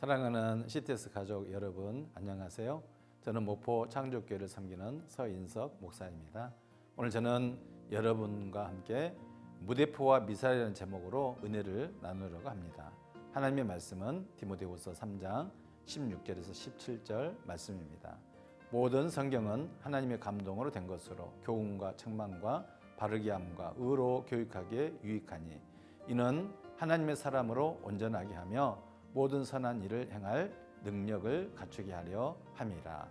사랑하는 CTS 가족 여러분, 안녕하세요. 저는 목포 창조교회를 섬기는 서인석 목사입니다. 오늘 저는 여러분과 함께 무대포와 미사일이라는 제목으로 은혜를 나누려고 합니다. 하나님의 말씀은 디모데후서 3장 16절에서 17절 말씀입니다. 모든 성경은 하나님의 감동으로 된 것으로 교훈과 책망과 바르게 함과 의로 교육하기에 유익하니 이는 하나님의 사람으로 온전하게 하며 모든 선한 일을 행할 능력을 갖추게 하려 함이라.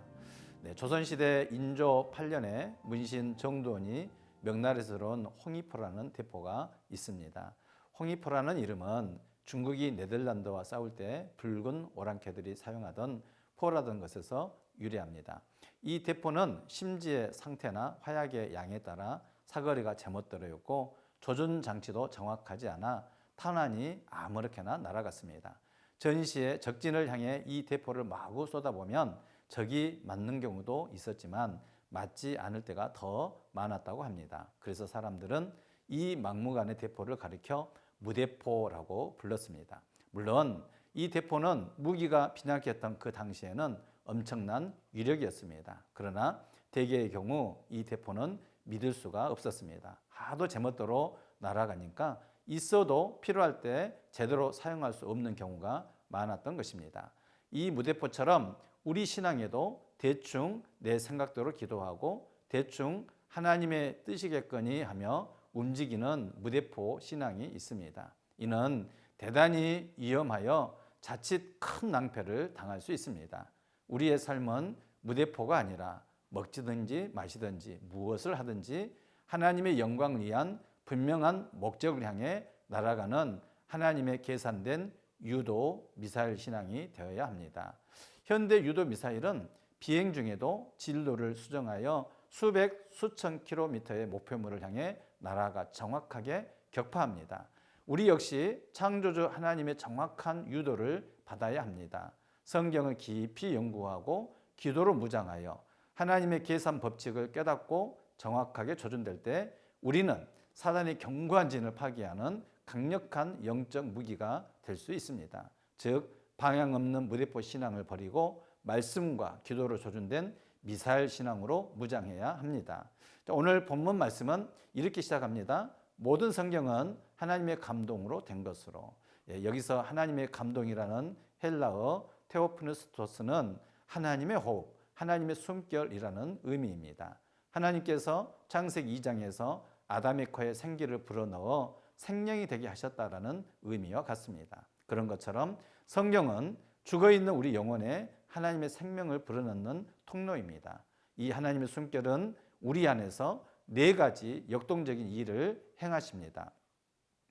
조선시대 인조 8년에 문신 정도원이 명나라에서 온 홍위포라는 대포가 있습니다. 홍위포라는 이름은 중국이 네덜란드와 싸울 때 붉은 오랑캐들이 사용하던 포라던 것에서 유래합니다. 이 대포는 심지의 상태나 화약의 양에 따라 사거리가 제멋대로였고 조준 장치도 정확하지 않아 탄환이 아무렇게나 날아갔습니다. 전시에 적진을 향해 이 대포를 마구 쏟아보면 적이 맞는 경우도 있었지만 맞지 않을 때가 더 많았다고 합니다. 그래서 사람들은 이 막무가내 대포를 가리켜 무대포라고 불렀습니다. 물론 이 대포는 무기가 빈약했던 그 당시에는 엄청난 위력이었습니다. 그러나 대개의 경우 이 대포는 믿을 수가 없었습니다. 하도 제멋대로 날아가니까 있어도 필요할 때 제대로 사용할 수 없는 경우가 많았던 것입니다. 이 무대포처럼 우리 신앙에도 대충 내 생각대로 기도하고 대충 하나님의 뜻이겠거니 하며 움직이는 무대포 신앙이 있습니다. 이는 대단히 위험하여 자칫 큰 낭패를 당할 수 있습니다. 우리의 삶은 무대포가 아니라 먹지든지 마시든지 무엇을 하든지 하나님의 영광을 위한 분명한 목적을 향해 날아가는 하나님의 계산된 유도 미사일 신앙이 되어야 합니다. 현대 유도 미사일은 비행 중에도 진로를 수정하여 수백 수천 킬로미터의 목표물을 향해 날아가 정확하게 격파합니다. 우리 역시 창조주 하나님의 정확한 유도를 받아야 합니다. 성경을 깊이 연구하고 기도로 무장하여 하나님의 계산 법칙을 깨닫고 정확하게 조준될 때 우리는 사단의 견고한 진을 파괴하는 강력한 영적 무기가 될 수 있습니다. 즉 방향 없는 무대포 신앙을 버리고 말씀과 기도로 조준된 미사일 신앙으로 무장해야 합니다. 오늘 본문 말씀은 이렇게 시작합니다. 모든 성경은 하나님의 감동으로 된 것으로. 여기서 하나님의 감동이라는 헬라어 테오프누스토스는 하나님의 호흡, 하나님의 숨결이라는 의미입니다. 하나님께서 창세기 2장에서 아담의 코에 생기를 불어넣어 생명이 되게 하셨다라는 의미와 같습니다. 그런 것처럼 성경은 죽어있는 우리 영혼에 하나님의 생명을 불어넣는 통로입니다. 이 하나님의 숨결은 우리 안에서 4가지 역동적인 일을 행하십니다.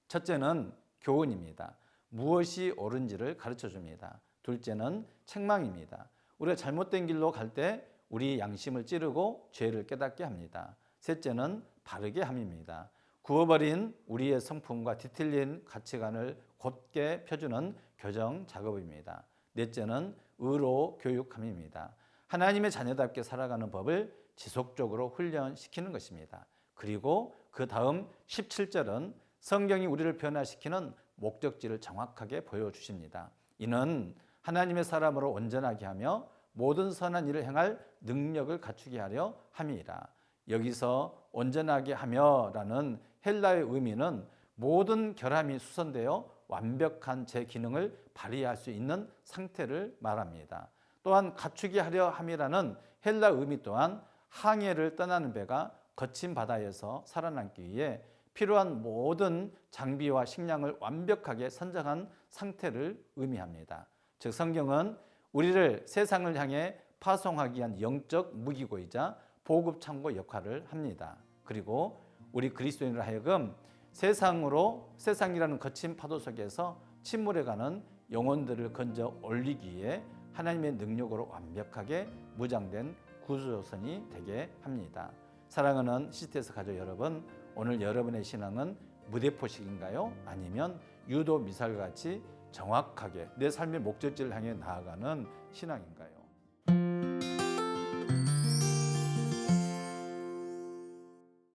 첫째는 교훈입니다. 무엇이 옳은지를 가르쳐 줍니다. 둘째는 책망입니다. 우리가 잘못된 길로 갈 때 우리 양심을 찌르고 죄를 깨닫게 합니다. 셋째는 바르게 함입니다. 구워버린 우리의 성품과 뒤틀린 가치관을 곧게 펴주는 교정 작업입니다. 넷째는 의로 교육함입니다. 하나님의 자녀답게 살아가는 법을 지속적으로 훈련시키는 것입니다. 그리고 그 다음 17절은 성경이 우리를 변화시키는 목적지를 정확하게 보여주십니다. 이는 하나님의 사람으로 온전하게 하며 모든 선한 일을 행할 능력을 갖추게 하려 함이라. 여기서 온전하게 하며라는 헬라의 의미는 모든 결함이 수선되어 완벽한 제 기능을 발휘할 수 있는 상태를 말합니다. 또한 갖추게 하려 함이라는 헬라 의미 또한 항해를 떠나는 배가 거친 바다에서 살아남기 위해 필요한 모든 장비와 식량을 완벽하게 선정한 상태를 의미합니다. 즉 성경은 우리를 세상을 향해 파송하기 위한 영적 무기고이자 보급창고 역할을 합니다. 그리고 우리 그리스도인으로 하여금 세상이라는 거친 파도 속에서 침몰해가는 영혼들을 건져 올리기 위해 하나님의 능력으로 완벽하게 무장된 구조선이 되게 합니다. 사랑하는 CTS 가족 여러분, 오늘 여러분의 신앙은 무대포식인가요? 아니면 유도 미사일같이 정확하게 내 삶의 목적지를 향해 나아가는 신앙인가요?